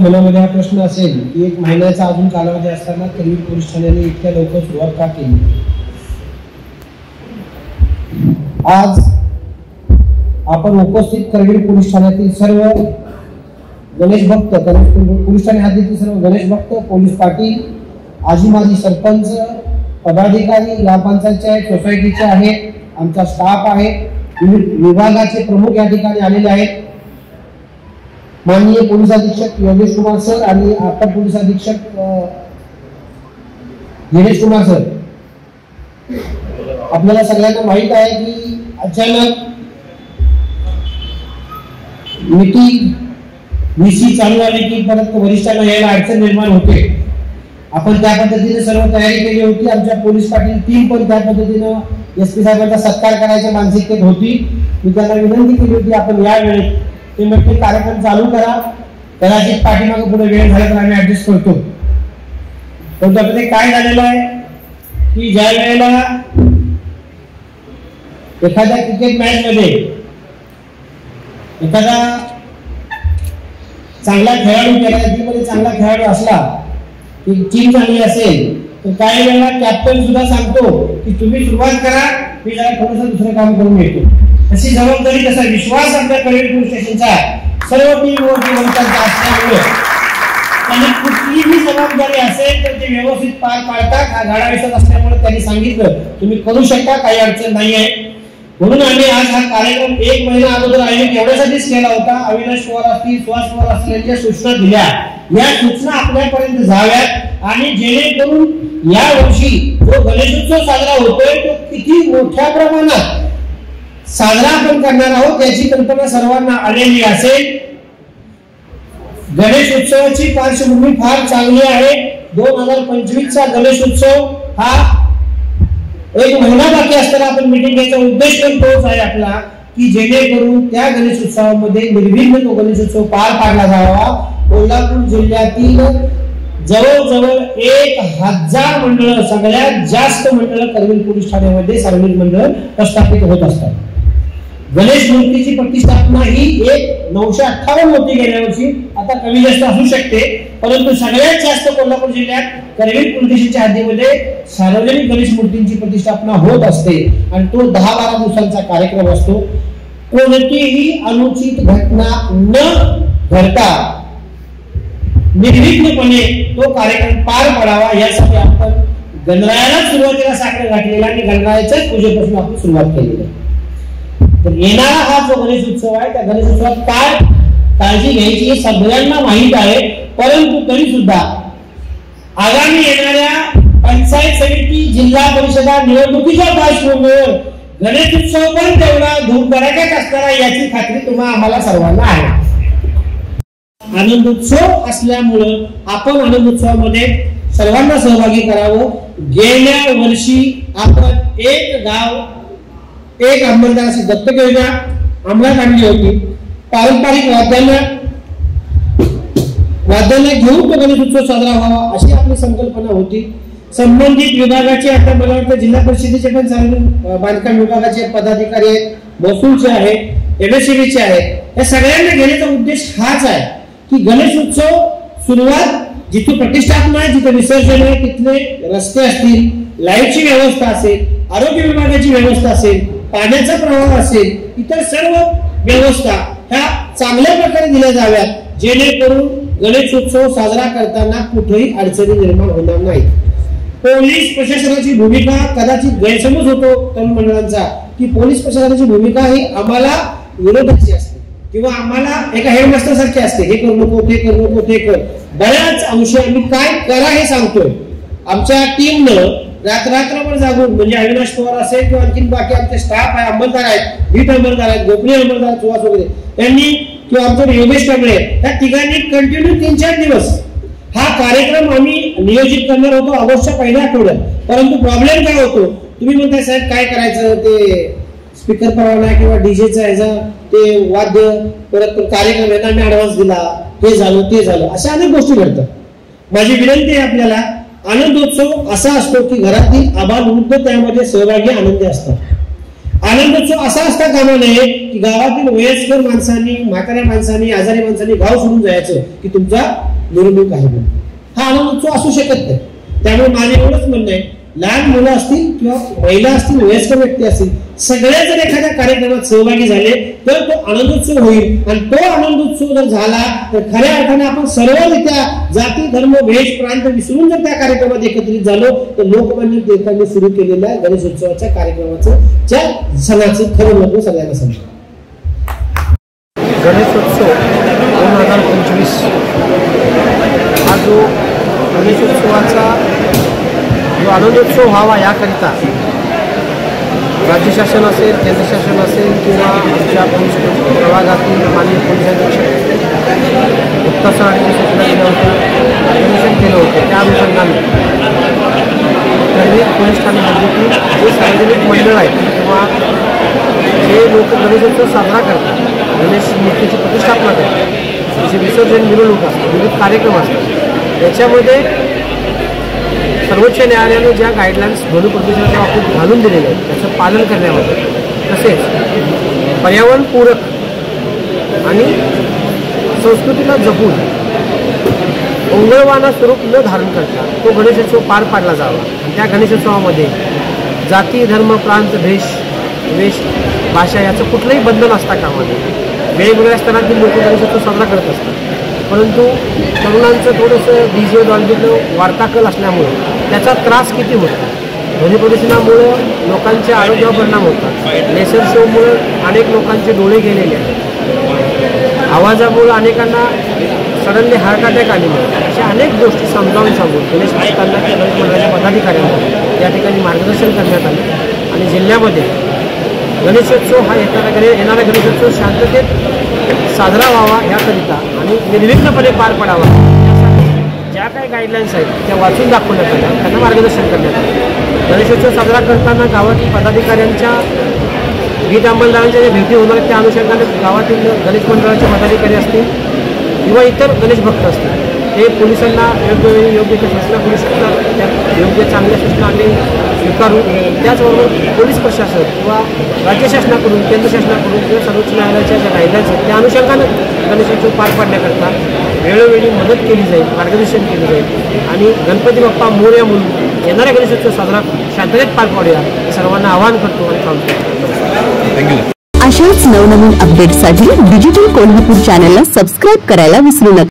मनामध्ये हा प्रश्न असेल की एक महिन्याचा अजून कालावधी असताना करवीर पोलीस ठाण्याने इतक्या लवकर सुरुवात का केली। आज आपण उपस्थित करवीर पोलीस ठाण्यातील सर्व गणेश भक्त, पोलीस ठाणे हद्दीतील सर्व गणेश भक्त, पोलीस पाटील, आजी माजी सरपंच, पदाधिकारी, ग्रामपंचायत सोसायटीचे आहेत, आमचा स्टाफ आहे, विभागाचे प्रमुख या ठिकाणी आलेले आहेत। माननीय पोलीस अधीक्षक योगेश कुमार सर आणि अपर पोलीस अधीक्षक गिरीश कुमार सर, आपल्याला सगळ्यांना माहित आहे की अचानक मीटिंग व्हीसी चालू झाली की परत वरिष्ठांना यायला अडचण निर्माण होते। आपण त्या पद्धतीने सर्व तयारी केली होती। आमच्या पोलीस पाटील टीम पण त्या पद्धतीने एसपी साहेबांचा सत्कार करायच्या मानसिकतेत होती। मी त्यांना विनंती केली होती आपण या वेळेत ते म्हणजे कार्यक्रम चालू करा, कदाचित पाठीमागे पुढे वेळ झाला तर आम्ही ऍडजस्ट करतो। पण त्यामध्ये काय झालेलं आहे की ज्या वेळेला एखाद्या क्रिकेट मॅच मध्ये एखादा चांगला खेळाडू टीममध्ये चांगला खेळाडू असला की टीम चांगली असेल तर काही वेळेला कॅप्टन सुद्धा सांगतो की तुम्ही सुरुवात करा, मी जरा थोडंसं दुसरं काम करून येतो। तशी जबाबदारी, तसा विश्वास आपल्या करवीर पोलीस स्टेशनचा सर्व टीमवरती असल्यामुळे त्यांनी कुठलीही जबाबदारी असेल तर ते व्यवस्थित पार पाडतात। हा गाडा विश्वास असल्यामुळे त्यांनी सांगितलं तुम्ही करू शकता, काही अडचण नाही आहे। म्हणून आम्ही आज हा कार्यक्रम एक महिना अगोदर आयोजित एवढ्यासाठीच केला होता। अविनाश पवार असतील, सुहास पवार असतील यांच्या सूचना दिल्या, या सूचना आपल्यापर्यंत जाव्यात आणि जेणेकरून या वर्षी जो गणेशोत्सव साजरा होतोय तो किती मोठ्या प्रमाणात साजरा आपण करणार आहोत याची कल्पना सर्वांना आलेली असेल। गणेश उत्सवाची पार्श्वभूमी फार चांगली आहे। 2025 चा गणेशोत्सव हा एक महिना बाकी असताना आपण मीटिंग घ्यायचा उद्देश पण तोच आहे आपला की जेणेकरून त्या गणेश उत्सवामध्ये निर्विघ्न तो गणेशोत्सव पार पाडला जावा। कोल्हापूर जिल्ह्यातील जवळजवळ 1000 मंडळ, सगळ्यात जास्त मंडळ करवीर पोलीस ठाण्यामध्ये सार्वजनिक मंडळ प्रस्थापित होत असतात। गणेश मूर्तीची प्रतिष्ठापना ही 958 होती गेल्या वर्षी, आता कमी जास्त असू शकते, परंतु सगळ्यात जास्त कोल्हापूर जिल्ह्यात करवीर पोलीस स्टेशनच्या हद्दीमध्ये सार्वजनिक गणेश मूर्तींची प्रतिष्ठापना होत असते आणि तो 10-12 दिवसांचा कार्यक्रम असतो। कोणतीही अनुचित घटना न घडता निर्विघ्नपणे तो कार्यक्रम पार पडावा यासाठी आपण गणरायाला सुरुवातीला साखर घातलेला आणि गणरायाच्याच पूजेपासून आपण सुरुवात केलेली आहे। तर येणारा हा जो गणेश उत्सव आहे त्या गणेश उत्सवात काय काळजी घ्यायची हे सगळ्यांना माहित आहे, परंतु तरी सुद्धा आगामी येणाऱ्या पंचायत समिती, जिल्हा परिषदा निवडणुकीच्या पार्श्वभूमीवर गणेश उत्सव पण तेवढा धूमधडाक्यात असणारा याची खात्री तुम्हाला आम्हाला सर्वांना आहे। आनंदोत्सव असल्यामुळे आपण आनंदोत्सवामध्ये सर्वांना सहभागी करावं। गेल्या वर्षी आपण एक गाव एक अंमलदार अशी दत्तक योजना अंमलात आणली होती। पारंपरिक वाद्यांना घेऊन तो गणेश उत्सव साजरा व्हावा अशी आपली संकल्पना होती। संबंधित विभागाचे आता मला वाटतं जिल्हा परिषदेचे पण सार्वजनिक बांधकाम विभागाचे पदाधिकारी आहेत, महसूलचे आहेत, एमएससीबीचे आहेत, या सगळ्यांना घेण्याचा उद्देश हाच आहे की गणेश उत्सव सुरुवात जिथे प्रतिष्ठापना आहे, जिथे विसर्जन आहे, तिथले रस्ते असतील, लाईटची व्यवस्था असेल, आरोग्य विभागाची व्यवस्था असेल, पाण्याचा प्रवाह असेल, इतर सर्व व्यवस्था ह्या चांगल्या प्रकारे दिल्या जाव्यात जेणेकरून गणेशोत्सव साजरा करताना कुठेही अडचणी निर्माण होणार नाही। पोलीस प्रशासनाची भूमिका कदाचित गैरसमज होतो तरुण मंडळांचा की पोलीस प्रशासनाची भूमिका ही आम्हाला विरोधाची असते किंवा आम्हाला एका हेडमास्टर सारखी असते, हे करू नको, ते करू नको, ते कर। बऱ्याच अंशी आम्ही काय करा हे सांगतोय। आमच्या टीमनं रात्रभर जागून, म्हणजे अविनाश पवार असेल किंवा आणखी बाकी आमचे स्टाफ आहे, अंमलदार आहेत, बीट अंमलदार आहेत, गोपनीय अंमलदार सुहास वगैरे यांनी किंवा आमचे योगेश कांबळे या तिघांनी कंटिन्यू 3-4 दिवस हा कार्यक्रम आम्ही नियोजित करणार होतो ऑगस्टच्या पहिल्या आठवड्यात। परंतु प्रॉब्लेम काय होतो, तुम्ही म्हणताय साहेब काय करायचं, ते स्पीकर परवाना किंवा डीजेचा ह्याचा ते वाद्य, परत कार्यक्रम यांना मी ऍडव्हान्स दिला, हे झालं ते झालं, अशा अनेक गोष्टी घडतात। माझी विनंती आहे आपल्याला, आनंदोत्सव असा असतो की घरातील आबालवृद्ध त्यामध्ये सहभागी आनंदी असतात। आनंदोत्सव असा असता कामा नये की गावातील वयस्कर माणसांनी, म्हाताऱ्या माणसांनी, आजारी माणसांनी गाव सोडून जायचं की तुमचा निवडणूक आहे म्हणून हा आनंदोत्सव असू शकत नाही. त्यामुळे माझे एवढंच म्हणणं आहे, लहान मुलं असतील किंवा महिला असतील, वयस्कर व्यक्ती असतील, सगळे जर एखाद्या कार्यक्रमात सहभागी झाले तर तो आनंदोत्सव होईल. आणि तो आनंदोत्सव जर झाला तर खऱ्या अर्थाने आपण सर्वरित्या जाती धर्म भेद प्रांत विसरून जर त्या कार्यक्रमात एकत्रित झालो तर लोकमान्य टिळकांनी सुरू केलेल्या गणेशोत्सवाच्या कार्यक्रमाचं सणाचं खरं महत्व सगळ्यांना समजलं. गणेशोत्सव 2025 हा जो गणेशोत्सवाचा जो आनंदोत्सव व्हावा याकरिता राज्य शासन असेल, केंद्र शासन असेल किंवा आमच्या प्रभागातील माननीय पोलीस अधीक्षक गुप्ता आणि सूचना दिल्या होत्या, मार्गदर्शन केलं होतं. त्या अनुषंगाने तरी पोलीस ठाणे हद्दीतील जे सार्वजनिक मंडळ आहेत किंवा जे लोक गणेशोत्सव साजरा करतात, गणेश मूर्तीची प्रतिष्ठापना करतात, जसे विसर्जन मिरवणूक असतात, विविध कार्यक्रम असतात, याच्यामध्ये सर्वोच्च न्यायालयाने ज्या गाईडलाईन्स ध्वनी प्रदूषणाच्या बाबतीत घालून दिलेले आहेत त्याचं पालन करण्यामध्ये, तसेच पर्यावरणपूरक आणि संस्कृतीला जपून ओंगळवाना स्वरूप न धारण करता तो गणेशोत्सव पार पाडला जावा. आणि त्या गणेशोत्सवामध्ये जाती धर्म प्रांत वेश भाषा याचं कुठलंही बंधन असता कामा नये. वेगवेगळ्या स्तरातील लोक गणेशोत्सव साजरा करत असतात, परंतु तरुणांचं थोडंसं डीजे डॉल्बीचं वार्ताकल असल्यामुळे त्याचा त्रास किती होतो. ध्वनी प्रदूषणामुळं लोकांच्या आरोग्यावर परिणाम होतात. लेसर शोमुळं अनेक लोकांचे डोळे गेलेले आहेत. आवाजामुळं अनेकांना सडनली हार्ट अटॅक आलेले आहेत. अशा अनेक गोष्टी समजावून सांगून गणेश भक्तांना गणेश मंडळाच्या पदाधिकाऱ्यांना त्या ठिकाणी मार्गदर्शन करण्यात आले. आणि जिल्ह्यामध्ये गणेशोत्सव हा येणारा गणेशोत्सव शांततेत साजरा व्हावा याकरिता आणि निर्विघ्नपणे पार पडावा यासाठी ज्या काही गाईडलाईन्स आहेत त्या वाचून दाखवण्यात आल्या, त्यांना मार्गदर्शन करण्यात आलं. गणेशोत्सव साजरा करताना गावातील पदाधिकाऱ्यांच्या गीत अंमलदारांच्या ज्या भेटी होणार आहेत त्या अनुषंगाने गावातील गणेश मंडळाचे पदाधिकारी असतील किंवा इतर गणेश भक्त असतील ते पोलिसांना योग्य त्या सूचना करू शकतात. त्या योग्य चांगल्या सूचना आम्ही स्वीकारू. त्याचबरोबर पोलीस प्रशासन किंवा राज्य शासनाकडून केंद्र शासनाकडून किंवा सर्वोच्च न्यायालयाच्या ज्या गाईडलाईन्स आहेत त्या अनुषंगानं गणेशोत्सव पार पाडण्याकरता वेळोवेळी मदत केली जाईल, मार्गदर्शन केलं जाईल. आणि गणपती बाप्पा मोरया म्हणून येणारा गणेशोत्सव साजरा शांततेत पार पाडूया हे सर्वांना आवाहन करतो आणि सांगतो. थँक्यू. अशाच नवनवीन अपडेटसाठी डिजिटल कोल्हापूर चॅनलला सबस्क्राईब करायला विसरू नका.